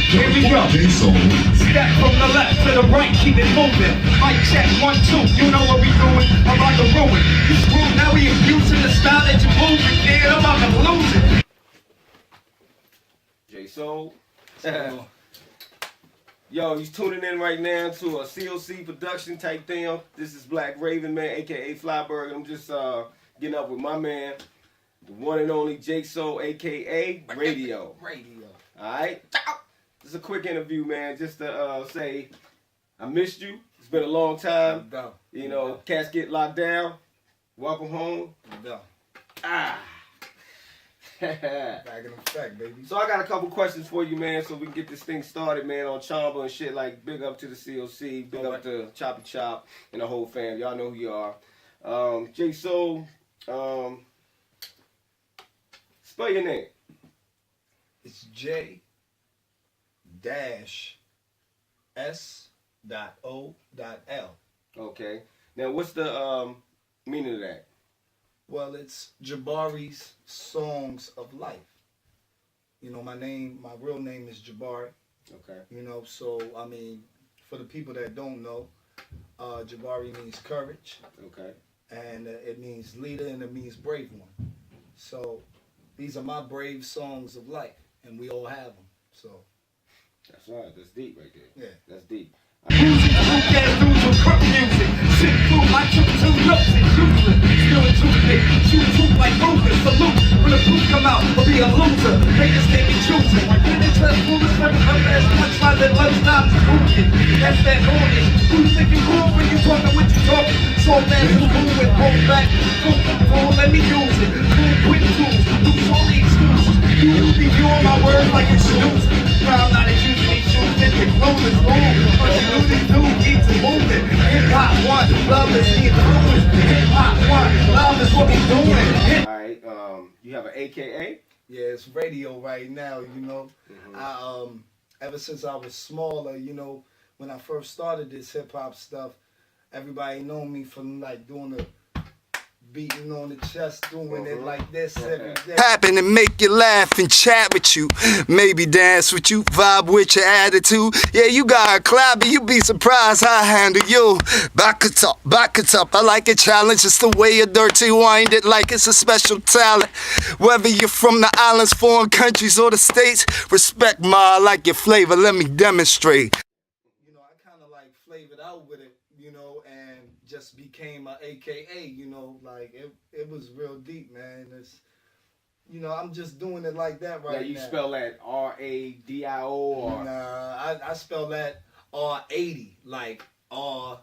Here we go. J.S.o.l. Step from the left to the right, keep it moving. Mic check, 1, 2, you know what we doing. I'm about to ruin. You screwed, now we abusing the style that you moving, kid. I'm about to lose it. J.S.o.l. Yo, you tuning in right now to a C.O.C production type thing. This is Black Raven, man, aka FLYburg. I'm just getting up with my man, the one and only J.S.o.l, aka R80'o. Alright? This is a quick interview, man, just to say I missed you. It's been a long time. You know, cats get locked down. Welcome home. Ah. Back in effect, baby. So I got a couple questions for you, man, so we can get this thing started, man, on Chamba and shit. Like, big up to the C.O.C, big up to Choppy Chop and the whole fam. Y'all know who you are. J.S.o.l, spell your name. It's J-S.o.l. Okay. Now, what's the meaning of that? Well, it's Jabari's Songs of Life. You know, my real name is Jabari. Okay. You know, so, I mean, for the people that don't know, Jabari means courage. Okay. And it means leader and it means brave one. So, these are my brave songs of life. And we all have them. So. That's right. That's deep right there. Yeah. That's deep. Music, who can't lose with crunk music? Shit through, I took 2 notes and useless. Still a toothpick, shoot tooth like Rufus. Salute, when the proof come out, I'll be a loser. They just can't be choosing. When they try to fool us, when I'm as much like that lunchtime spooking. That's that morning. Who you think you cool when you talking what you talking? So fast, you move and hold back. Fool, let me use it. Fool, quick tools, lose all the excuses. You be viewing my words like it's news. I'm not a usually choosing. The clueless fool, but you know this dude keeps it moving. Hip-hop one, love is the influence. Hip-hop one, love is what we doing. Alright, you have an AKA? Yeah, it's radio right now, you know. Ever since I was smaller, you know, when I first started this hip-hop stuff, everybody know me from like doing the beating on the chest, doing it like this every day. Happen to make you laugh and chat with you, maybe dance with you, vibe with your attitude. Yeah, you got a clap, but you be surprised how I handle you. Back it up, I like a challenge. It's the way you dirty wind it like it's a special talent. Whether you're from the islands, foreign countries, or the states, respect I like your flavor, let me demonstrate. You know, I kind of like flavored out with it, you know, and just became a AKA, you know, like it was real deep, man. It's, you know, I'm just doing it like that right now. You spell that R80'o or? Nah, I spell that R80, like R80'o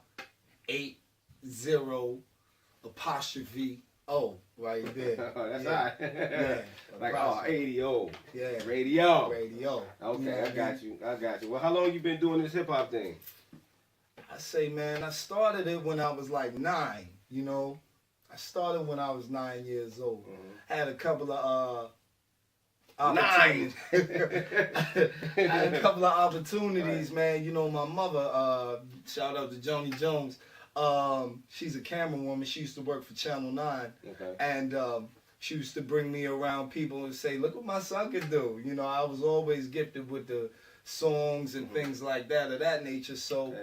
right there. That's yeah. right. Yeah. Like R80'o. Yeah. Radio. Radio. Okay, you know I got you. Well, how long you been doing this hip hop thing? I say, man, I started it when I was like 9, you know. I started when I was 9 years old. I had a couple of opportunities. I had a couple of opportunities, man. You know, my mother, shout out to Joni Jones, she's a camera woman. She used to work for Channel 9. Okay. And she used to bring me around people and say, look what my son can do. You know, I was always gifted with the songs and things like that, of that nature. So,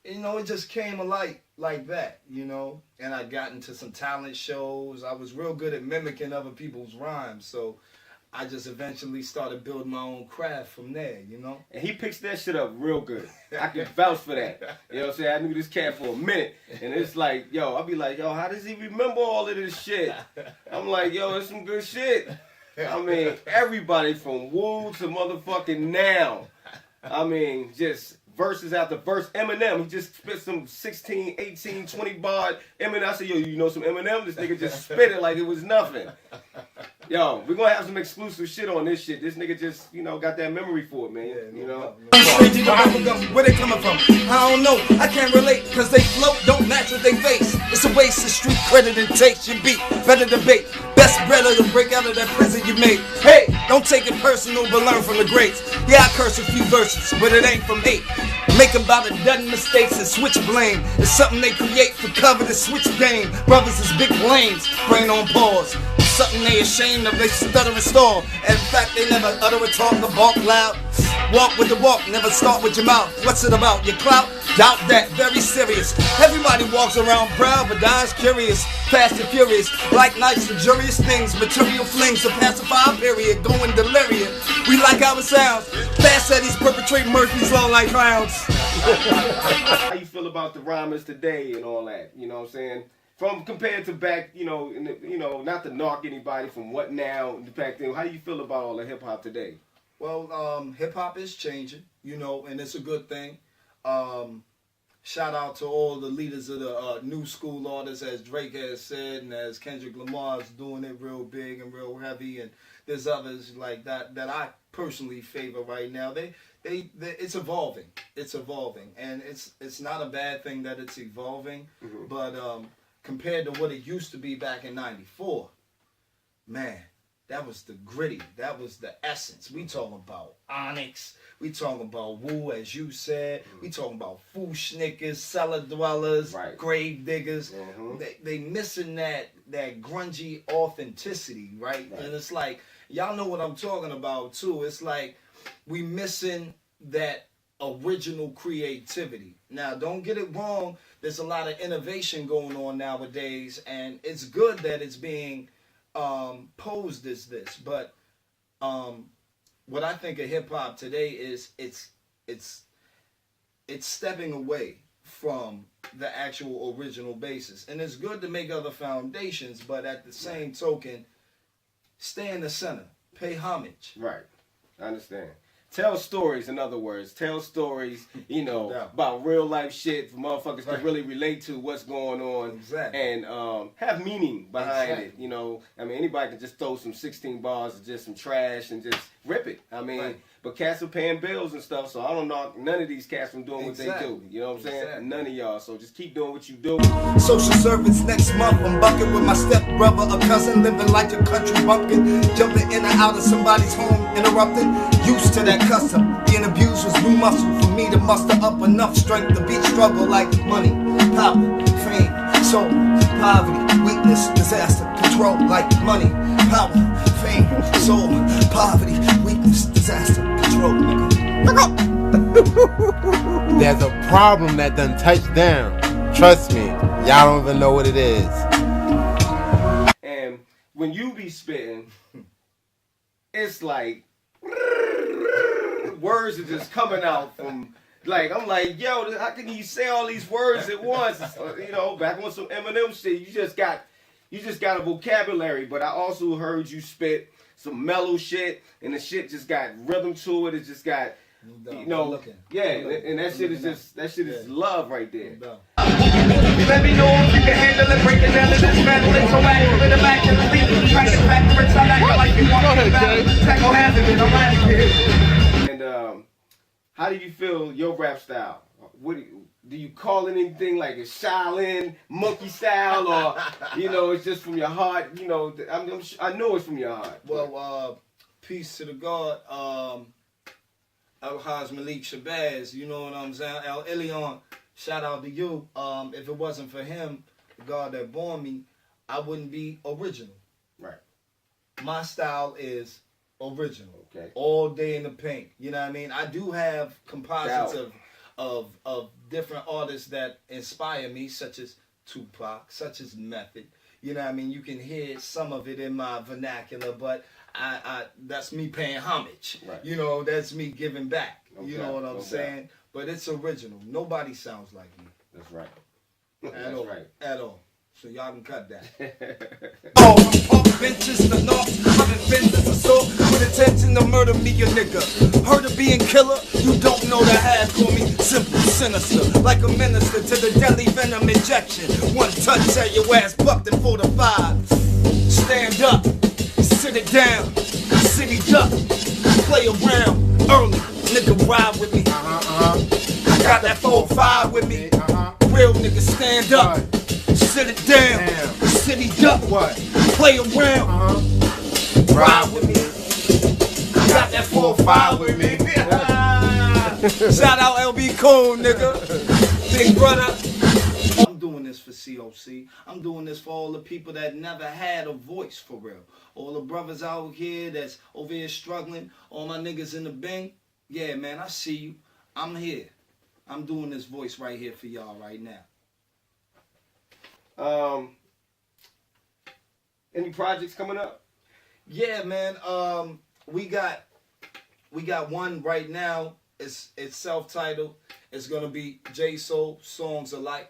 you know, it just came alike like that, you know. And I got into some talent shows. I was real good at mimicking other people's rhymes. So I just eventually started building my own craft from there, you know. And he picks that shit up real good. I can vouch for that. You know what I'm saying? I knew this cat for a minute. And it's like, yo, I'll be like, yo, how does he remember all of this shit? I'm like, yo, it's some good shit. I mean, everybody from Woo to motherfucking now. I mean, just verses after verse. Eminem, he just spit some 16, 18, 20 bar Eminem. I said, yo, you know some Eminem? This nigga just spit it like it was nothing. Yo, we're gonna have some exclusive shit on this shit. This nigga just, you know, got that memory for it, man. Yeah, you know? Where they coming from? I don't know. I can't relate, cause they float, don't match what they face. It's a waste of street credit and taste. You beat, better debate. Best better to break out of that prison you made. Hey, don't take it personal, but learn from the greats. Yeah, I curse a few verses, but it ain't from hate. Make about a dozen mistakes and switch blame. It's something they create for cover to switch game. Brothers is big lanes, brain on pause. Something they ashamed of, they stutter and stall. In fact, they never utter a talk or bark loud. Walk with the walk, never start with your mouth. What's it about? Your clout? Doubt that, very serious. Everybody walks around proud, but dies curious. Fast and furious, like nights, luxurious things. Material flings, a pacifier period, going delirious. We like how it sounds. Fast Eddies perpetrate Murphy's Law like clowns. How you feel about the rhymers today and all that? You know what I'm saying? From compared to back, you know, not to knock anybody from what now, back then. How do you feel about all the hip hop today? Well, hip hop is changing, you know, and it's a good thing. Shout out to all the leaders of the new school artists, as Drake has said, and as Kendrick Lamar is doing it real big and real heavy, and there's others like that I personally favor right now. It's evolving. It's evolving, and it's not a bad thing that it's evolving, but compared to what it used to be back in '94, man, that was the gritty. That was the essence. We talking about Onyx. We talking about Wu, as you said. We talking about Fooshnickers, cellar dwellers, right, grave diggers. They missing that grungy authenticity, right? And it's like, y'all know what I'm talking about too. It's like we missing that original creativity. Now, don't get it wrong. There's a lot of innovation going on nowadays, and it's good that it's being posed as this, but what I think of hip hop today is it's stepping away from the actual original basis, and it's good to make other foundations, but at the same token, stay in the center, pay homage. Right, I understand. Tell stories, in other words. Tell stories, you know, about real life shit for motherfuckers to really relate to what's going on. And have meaning behind it, you know. I mean, anybody can just throw some 16 bars or just some trash and just rip it. I mean, but cats are paying bills and stuff, so I don't knock none of these cats from doing what they do. You know what I'm saying? None of y'all. So just keep doing what you do. Social service next month. I'm bucking with my stepbrother, a cousin, living like a country bumpkin. Jumping in and out of somebody's home, interrupting. Used to that custom. Being abused was new muscle for me to muster up enough strength to beat struggle like money, power, fame, soul, poverty, weakness, disaster, control like money, power, fame, soul, poverty, weakness, disaster, control. There's a problem that done touched down. Trust me, y'all don't even know what it is. And when you be spitting, it's like words are just coming out from, like, I'm like, yo, how can you say all these words at once? You know, back on some Eminem shit, you just got a vocabulary, but I also heard you spit some mellow shit, and the shit just got rhythm to it. It just got, you know, and that shit is just, that shit is love right there. Let me know if you can handle it, break it down to this battle. It's so active in the back of the league. Try to get back to it, act like you want to battle. Tackle hazard, I'm out of here. And how do you feel your rap style? What do you call it anything like a Shaolin monkey style, or you know, it's just from your heart? You know, I know it's from your heart. Well, peace to the God, Al-Haj Malik Shabazz. You know what I'm saying? R80'o, shout out to you. If it wasn't for him, the God that born me, I wouldn't be original. Right. My style is original. Okay. All day in the paint. You know what I mean? I do have composites of different artists that inspire me, such as Tupac, such as Method. You know what I mean? You can hear some of it in my vernacular, but I that's me paying homage. Right. You know, that's me giving back. Okay. You know what I'm saying? But it's original. Nobody sounds like me. That's right. At all. So y'all can cut that. Oh, park benches, the north, having fences assault with intention to murder me, a nigga. Heard of being killer? You don't know the half, call me simple, sinister, like a minister to the deadly venom injection. One touch, tell your ass bucked and 45. Stand up, sit it down, city duck, play around, early, nigga ride with me. I got that 4-5 with me, real nigga stand up. Sit it down, city duck, play around, ride with me. Got that 4-5 with me. Shout out LB Coon, nigga. Big brother. I'm doing this for C.O.C. I'm doing this for all the people that never had a voice for real. All the brothers out here that's over here struggling. All my niggas in the bank. Yeah, man, I see you. I'm here. I'm doing this voice right here for y'all right now. Any projects coming up? Yeah, man. We got one right now. It's self-titled. It's gonna be J.S.o.l, Songs of Life.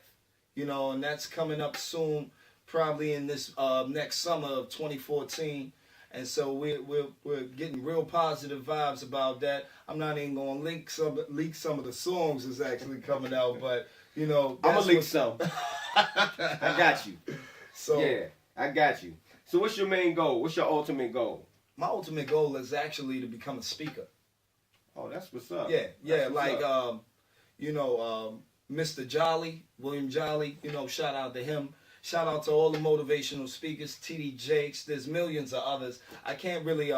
You know, and that's coming up soon, probably in this next summer of 2014. And so we're getting real positive vibes about that. I'm not even gonna leak some of the songs that's actually coming out, but you know, I'm gonna leak some. I got you. So yeah, I got you. So what's your main goal? What's your ultimate goal? My ultimate goal is actually to become a speaker. Oh, that's what's up. Yeah, That's like what's up. you know, Mr. Jolly, William Jolly. You know, shout out to him. Shout out to all the motivational speakers, T.D. Jakes. There's millions of others. I can't really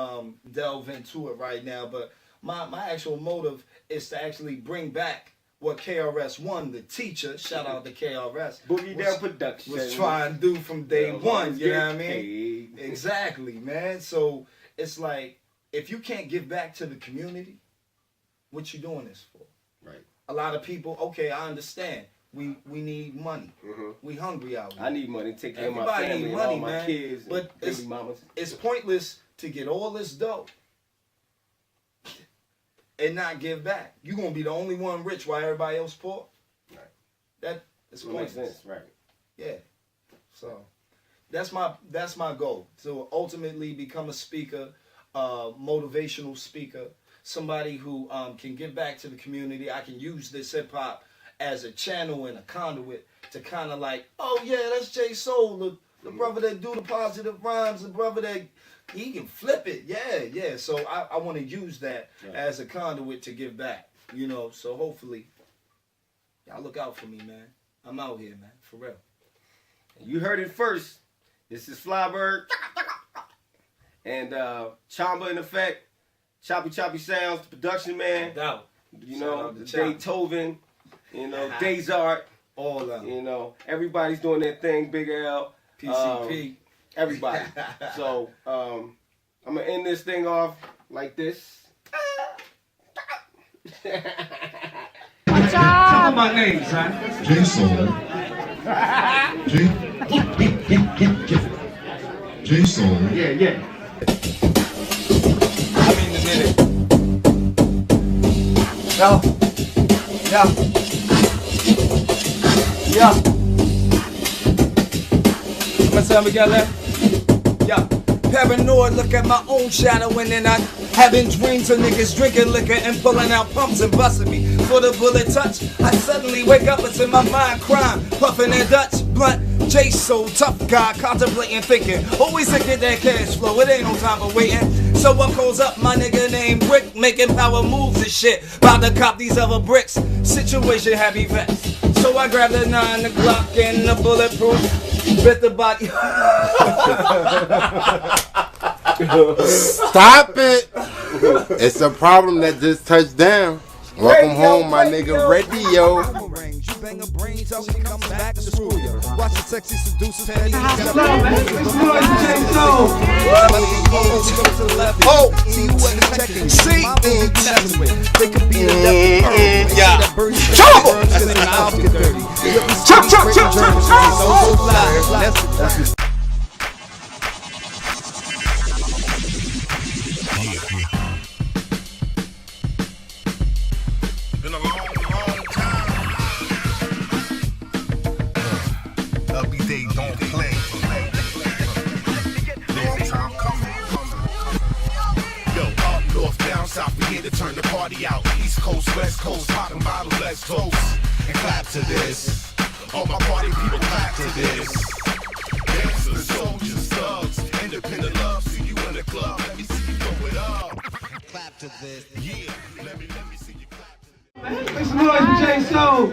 delve into it right now, but my actual motive is to actually bring back what KRS-One, the teacher, shout out to KRS, Boogie Down Production, was trying to do from day one. You know what I mean? Paid. Exactly, man. So it's like, if you can't give back to the community, what you doing this for? Right. A lot of people, okay, I understand. We need money. Mm-hmm. We hungry out here. I need money to take care of my Everybody family need and money, all my man. kids But and baby mamas. it's pointless to get all this dough and not give back. You're going to be the only one rich while everybody else poor. Right. That is That makes pointless. sense, right. Yeah. So that's my goal. To ultimately become a speaker, motivational speaker, somebody who can give back to the community. I can use this hip hop as a channel and a conduit to kind of like, oh yeah, that's J.S.o.l, the brother that do the positive rhymes, the brother that he can flip it. Yeah. So I want to use that as a conduit to give back. You know, so hopefully y'all look out for me, man. I'm out here, man, for real. You heard it first. This is FLYburg and Chamba in effect, Choppy Sounds, the production man. Doubt. You Shout know, out to Beethoven, you know, Desart, All of them. you know, everybody's doing their thing, Big L. PCP. Everybody. So, I'm going to end this thing off like this. Tell them my name, son. J.S.o.l. J.S.o.l. Yeah. I mean the minute. Yo. How much time we got left? Yo. Paranoid, look at my own shadow, and then I having dreams of niggas drinking liquor and pulling out pumps and busting me for the bullet touch. I suddenly wake up, it's in my mind, crime, puffing that Dutch blunt. J.S.o.l, tough guy, contemplating, thinking, always to get that cash flow, it ain't no time for waiting. So what goes up, my nigga named Rick, making power moves and shit, about to cop these other bricks, situation heavy vest. So I grabbed the 9, the Glock, and the bulletproof, bit the body. Stop it! It's a problem that just touched down. Welcome home, my nigga R80'o. Bang a brain, tell me come back to screw you. Watch the sexy seducers. What's up, man? Let's do it, J.S.o.l. Oh, see you wasn't checking. See, they could be the yeah. Been a long time. Ugly day, don't play. Long time coming. Yo, up north, down south, we here to turn the party out. East Coast, West Coast, bottom bottle, let's toast and clap to this. All my party people clap to this. Dancers, soldiers, thugs, independent love. See you in the club, let me see you throw it up. Clap to this. Yeah, let me see you clap to this. Let's do it, J.S.o.l.